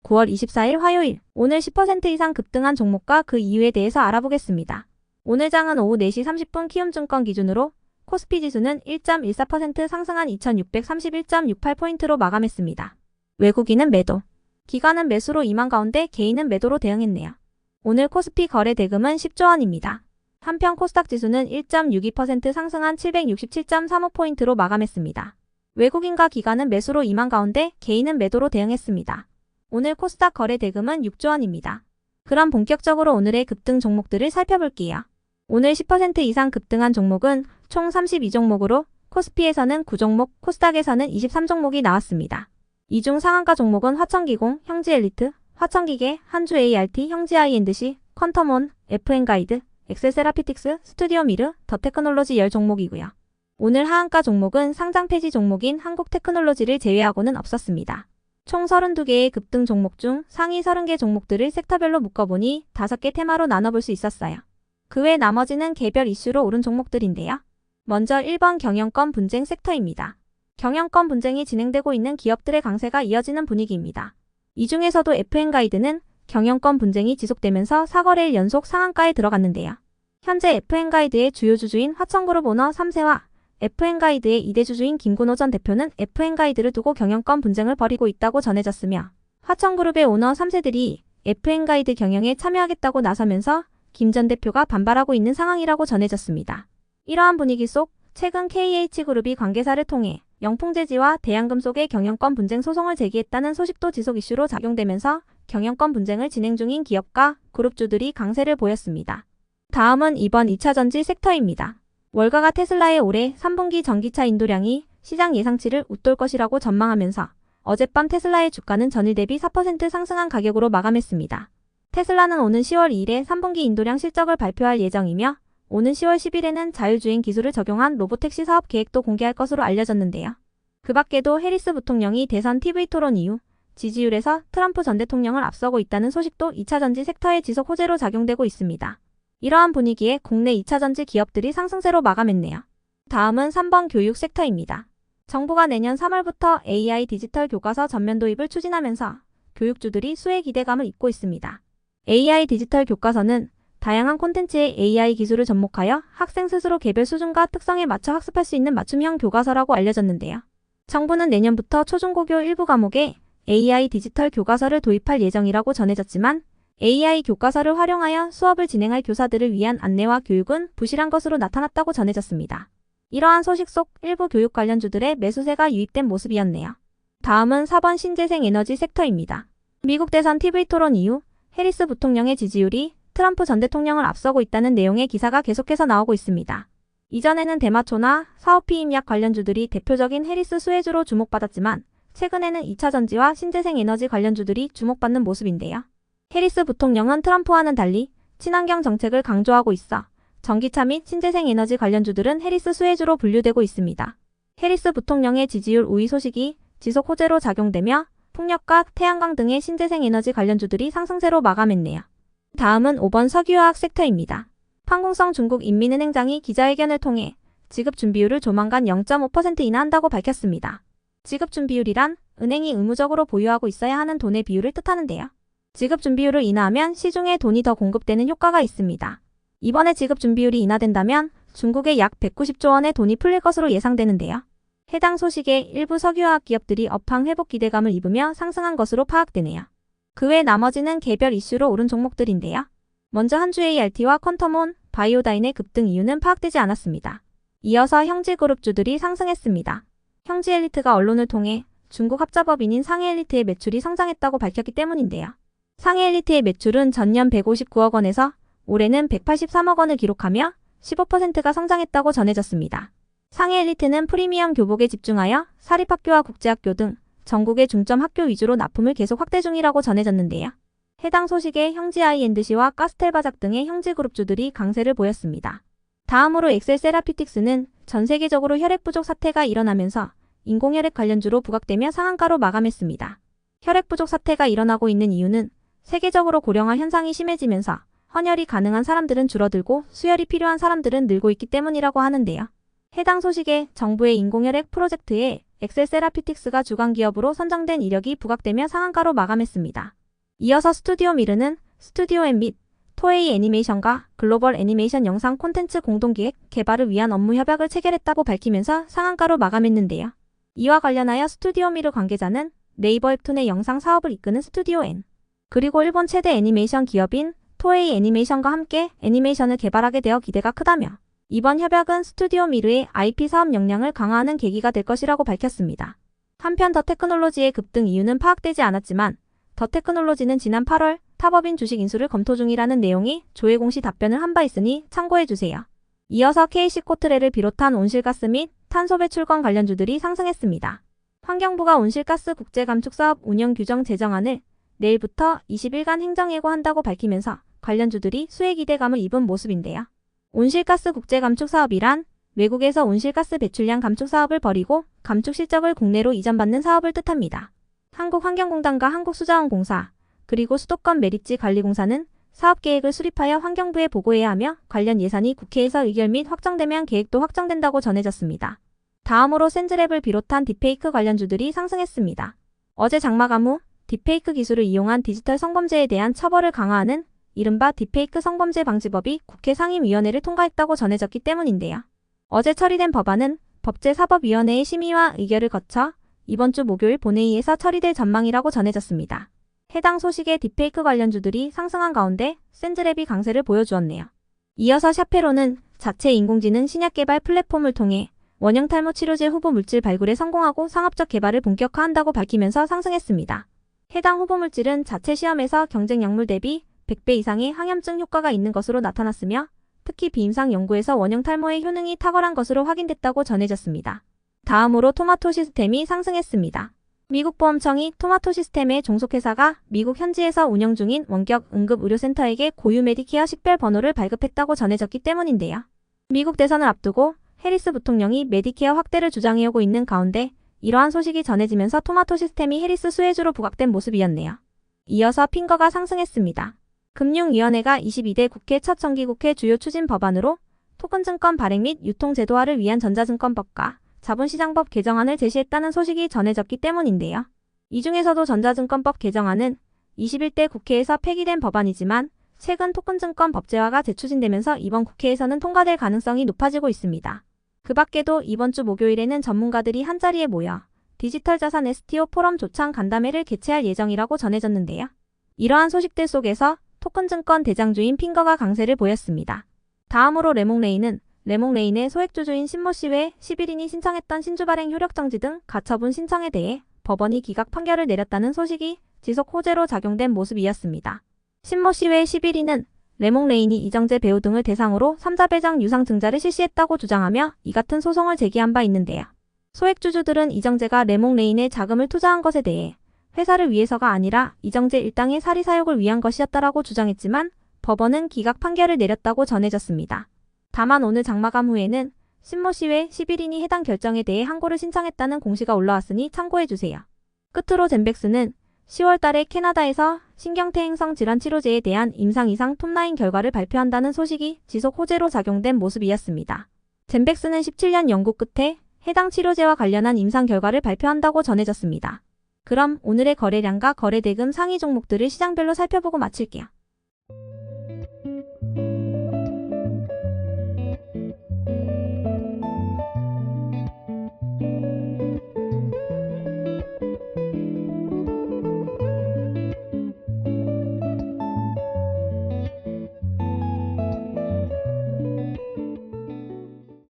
9월 24일 화요일, 오늘 10% 이상 급등한 종목과 그 이유에 대해서 알아보겠습니다. 오늘 장은 오후 4시 30분 키움증권 기준으로 코스피 지수는 1.14% 상승한 2631.68포인트로 마감했습니다. 외국인은 매도, 기관은 매수로 임한 가운데 개인은 매도로 대응했네요. 오늘 코스피 거래 대금은 10조 원입니다. 한편 코스닥 지수는 1.62% 상승한 767.35포인트로 마감했습니다. 외국인과 기관은 매수로 임한 가운데 개인은 매도로 대응했습니다. 오늘 코스닥 거래 대금은 6조 원입니다. 그럼 본격적으로 오늘의 급등 종목들을 살펴볼게요. 오늘 10% 이상 급등한 종목은 총 32종목으로 코스피에서는 9종목, 코스닥에서는 23종목이 나왔습니다. 이 중 상한가 종목은 화천기공, 형지엘리트, 화천기계, 한주ART, 형지I&C, 퀀텀온, FN가이드, 엑셀세라피틱스, 스튜디오미르, 더테크놀로지 10종목이고요. 오늘 하한가 종목은 상장 폐지 종목인 한국테크놀로지를 제외하고는 없었습니다. 총 32개의 급등 종목 중 상위 30개 종목들을 섹터별로 묶어보니 5개 테마로 나눠볼 수 있었어요. 그 외 나머지는 개별 이슈로 오른 종목들인데요. 먼저 1번 경영권 분쟁 섹터입니다. 경영권 분쟁이 진행되고 있는 기업들의 강세가 이어지는 분위기입니다. 이 중에서도 FN가이드는 경영권 분쟁이 지속되면서 4거래일 연속 상한가에 들어갔는데요. 현재 FN가이드의 주요 주주인 화천그룹 오너 3세와 FN가이드의 2대 주주인 김군호 전 대표는 FN가이드를 두고 경영권 분쟁을 벌이고 있다고 전해졌으며 화천그룹의 오너 3세들이 FN가이드 경영에 참여하겠다고 나서면서 김 전 대표가 반발하고 있는 상황이라고 전해졌습니다. 이러한 분위기 속 최근 KH그룹이 관계사를 통해 영풍재지와 대한금속의 경영권 분쟁 소송을 제기했다는 소식도 지속 이슈로 작용되면서 경영권 분쟁을 진행 중인 기업과 그룹주들이 강세를 보였습니다. 다음은 이번 2차전지 섹터입니다. 월가가 테슬라의 올해 3분기 전기차 인도량이 시장 예상치를 웃돌 것이라고 전망하면서 어젯밤 테슬라의 주가는 전일 대비 4% 상승한 가격으로 마감했습니다. 테슬라는 오는 10월 2일에 3분기 인도량 실적을 발표할 예정이며 오는 10월 10일에는 자율주행 기술을 적용한 로보택시 사업 계획도 공개할 것으로 알려졌는데요. 그 밖에도 해리스 부통령이 대선 TV 토론 이후 지지율에서 트럼프 전 대통령을 앞서고 있다는 소식도 2차전지 섹터의 지속 호재로 작용되고 있습니다. 이러한 분위기에 국내 2차전지 기업들이 상승세로 마감했네요. 다음은 3번 교육 섹터입니다. 정부가 내년 3월부터 AI 디지털 교과서 전면 도입을 추진하면서 교육주들이 수혜 기대감을 입고 있습니다. AI 디지털 교과서는 다양한 콘텐츠의 AI 기술을 접목하여 학생 스스로 개별 수준과 특성에 맞춰 학습할 수 있는 맞춤형 교과서라고 알려졌는데요. 정부는 내년부터 초중고교 일부 과목에 AI 디지털 교과서를 도입할 예정이라고 전해졌지만 AI 교과서를 활용하여 수업을 진행할 교사들을 위한 안내와 교육은 부실한 것으로 나타났다고 전해졌습니다. 이러한 소식 속 일부 교육 관련주들의 매수세가 유입된 모습이었네요. 다음은 4번 신재생 에너지 섹터입니다. 미국 대선 TV 토론 이후 해리스 부통령의 지지율이 트럼프 전 대통령을 앞서고 있다는 내용의 기사가 계속해서 나오고 있습니다. 이전에는 대마초나 사오피임약 관련주들이 대표적인 해리스 수혜주로 주목받았지만 최근에는 2차전지와 신재생 에너지 관련주들이 주목받는 모습인데요. 해리스 부통령은 트럼프와는 달리 친환경 정책을 강조하고 있어 전기차 및 신재생 에너지 관련주들은 해리스 수혜주로 분류되고 있습니다. 해리스 부통령의 지지율 우위 소식이 지속 호재로 작용되며 풍력과 태양광 등의 신재생 에너지 관련주들이 상승세로 마감했네요. 다음은 5번 석유화학 섹터입니다. 판공성 중국 인민은행장이 기자회견을 통해 지급 준비율을 조만간 0.5% 인하한다고 밝혔습니다. 지급 준비율이란 은행이 의무적으로 보유하고 있어야 하는 돈의 비율을 뜻하는데요. 지급 준비율을 인하하면 시중에 돈이 더 공급되는 효과가 있습니다. 이번에 지급 준비율이 인하된다면 중국에 약 190조 원의 돈이 풀릴 것으로 예상되는데요. 해당 소식에 일부 석유화학 기업들이 업황 회복 기대감을 입으며 상승한 것으로 파악되네요. 그 외 나머지는 개별 이슈로 오른 종목들인데요. 먼저 한주ART와 퀀텀온, 바이오다인의 급등 이유는 파악되지 않았습니다. 이어서 형지그룹주들이 상승했습니다. 형지엘리트가 언론을 통해 중국 합자법인인 상해엘리트의 매출이 성장했다고 밝혔기 때문인데요. 상해엘리트의 매출은 전년 159억 원에서 올해는 183억 원을 기록하며 15%가 성장했다고 전해졌습니다. 상해엘리트는 프리미엄 교복에 집중하여 사립학교와 국제학교 등 전국의 중점 학교 위주로 납품을 계속 확대 중이라고 전해졌는데요. 해당 소식에 형지I&C와 가스텔바작 등의 형지그룹주들이 강세를 보였습니다. 다음으로 엑셀세라피틱스는 전 세계적으로 혈액 부족 사태가 일어나면서 인공혈액 관련주로 부각되며 상한가로 마감했습니다. 혈액 부족 사태가 일어나고 있는 이유는 세계적으로 고령화 현상이 심해지면서 헌혈이 가능한 사람들은 줄어들고 수혈이 필요한 사람들은 늘고 있기 때문이라고 하는데요. 해당 소식에 정부의 인공혈액 프로젝트에 엑셀세라피틱스가 주관 기업으로 선정된 이력이 부각되며 상한가로 마감했습니다. 이어서 스튜디오 미르는 스튜디오 엠 및 토에이 애니메이션과 글로벌 애니메이션 영상 콘텐츠 공동기획, 개발을 위한 업무 협약을 체결했다고 밝히면서 상한가로 마감했는데요. 이와 관련하여 스튜디오 미르 관계자는 네이버 웹툰의 영상 사업을 이끄는 스튜디오 N, 그리고 일본 최대 애니메이션 기업인 토에이 애니메이션과 함께 애니메이션을 개발하게 되어 기대가 크다며 이번 협약은 스튜디오 미르의 IP 사업 역량을 강화하는 계기가 될 것이라고 밝혔습니다. 한편 더 테크놀로지의 급등 이유는 파악되지 않았지만 더 테크놀로지는 지난 8월 타법인 주식 인수를 검토 중이라는 내용이 조회 공시 답변을 한 바 있으니 참고해주세요. 이어서 KC코트레를 비롯한 온실가스 및 탄소 배출권 관련주들이 상승했습니다. 환경부가 온실가스 국제감축사업 운영 규정 제정안을 내일부터 20일간 행정예고한다고 밝히면서 관련주들이 수혜 기대감을 입은 모습인데요. 온실가스 국제감축사업이란 외국에서 온실가스 배출량 감축 사업을 벌이고 감축 실적을 국내로 이전받는 사업을 뜻합니다. 한국환경공단과 한국수자원공사, 그리고 수도권 매립지 관리공사는 사업계획을 수립하여 환경부에 보고해야 하며 관련 예산이 국회에서 의결 및 확정되면 계획도 확정된다고 전해졌습니다. 다음으로 샌즈랩을 비롯한 딥페이크 관련주들이 상승했습니다. 어제 장마감 후 딥페이크 기술을 이용한 디지털 성범죄에 대한 처벌을 강화하는 이른바 딥페이크 성범죄 방지법이 국회 상임위원회를 통과했다고 전해졌기 때문인데요. 어제 처리된 법안은 법제사법위원회의 심의와 의결을 거쳐 이번 주 목요일 본회의에서 처리될 전망이라고 전해졌습니다. 해당 소식에 딥페이크 관련주들이 상승한 가운데 샌즈랩이 강세를 보여주었네요. 이어서 샤페로는 자체 인공지능 신약 개발 플랫폼을 통해 원형 탈모 치료제 후보 물질 발굴에 성공하고 상업적 개발을 본격화한다고 밝히면서 상승했습니다. 해당 후보 물질은 자체 시험에서 경쟁 약물 대비 100배 이상의 항염증 효과가 있는 것으로 나타났으며 특히 비임상 연구에서 원형 탈모의 효능이 탁월한 것으로 확인됐다고 전해졌습니다. 다음으로 토마토 시스템이 상승했습니다. 미국 보험청이 토마토 시스템의 종속회사가 미국 현지에서 운영 중인 원격 응급의료센터에게 고유 메디케어 식별 번호를 발급했다고 전해졌기 때문인데요. 미국 대선을 앞두고 해리스 부통령이 메디케어 확대를 주장해오고 있는 가운데 이러한 소식이 전해지면서 토마토 시스템이 해리스 수혜주로 부각된 모습이었네요. 이어서 핑거가 상승했습니다. 금융위원회가 22대 국회 첫 정기국회 주요 추진 법안으로 토큰증권 발행 및 유통 제도화를 위한 전자증권법과 자본시장법 개정안을 제시했다는 소식이 전해졌기 때문인데요. 이 중에서도 전자증권법 개정안은 21대 국회에서 폐기된 법안이지만 최근 토큰증권 법제화가 재추진되면서 이번 국회에서는 통과될 가능성이 높아지고 있습니다. 그 밖에도 이번 주 목요일에는 전문가들이 한자리에 모여 디지털 자산 STO 포럼 조창 간담회를 개최할 예정이라고 전해졌는데요. 이러한 소식들 속에서 토큰증권 대장주인 핑거가 강세를 보였습니다. 다음으로 레몽레인의 소액주주인 신모씨 외 11인이 신청했던 신주 발행 효력 정지 등 가처분 신청에 대해 법원이 기각 판결을 내렸다는 소식이 지속 호재로 작용된 모습이었습니다. 신모씨 외 11인은 레몽레인이 이정재 배우 등을 대상으로 3자 배정 유상 증자를 실시했다고 주장하며 이 같은 소송을 제기한 바 있는데요. 소액주주들은 이정재가 레몽레인에 자금을 투자한 것에 대해 회사를 위해서가 아니라 이정재 일당의 사리 사욕을 위한 것이었다라고 주장했지만 법원은 기각 판결을 내렸다고 전해졌습니다. 다만 오늘 장마감 후에는 신모씨 외 11인이 해당 결정에 대해 항고를 신청했다는 공시가 올라왔으니 참고해주세요. 끝으로 젠백스는 10월 달에 캐나다에서 신경퇴 행성 질환 치료제에 대한 임상 이상 톱라인 결과를 발표한다는 소식이 지속 호재로 작용된 모습이었습니다. 젠백스는 17년 연구 끝에 해당 치료제와 관련한 임상 결과를 발표한다고 전해졌습니다. 그럼 오늘의 거래량과 거래대금 상위 종목들을 시장별로 살펴보고 마칠게요.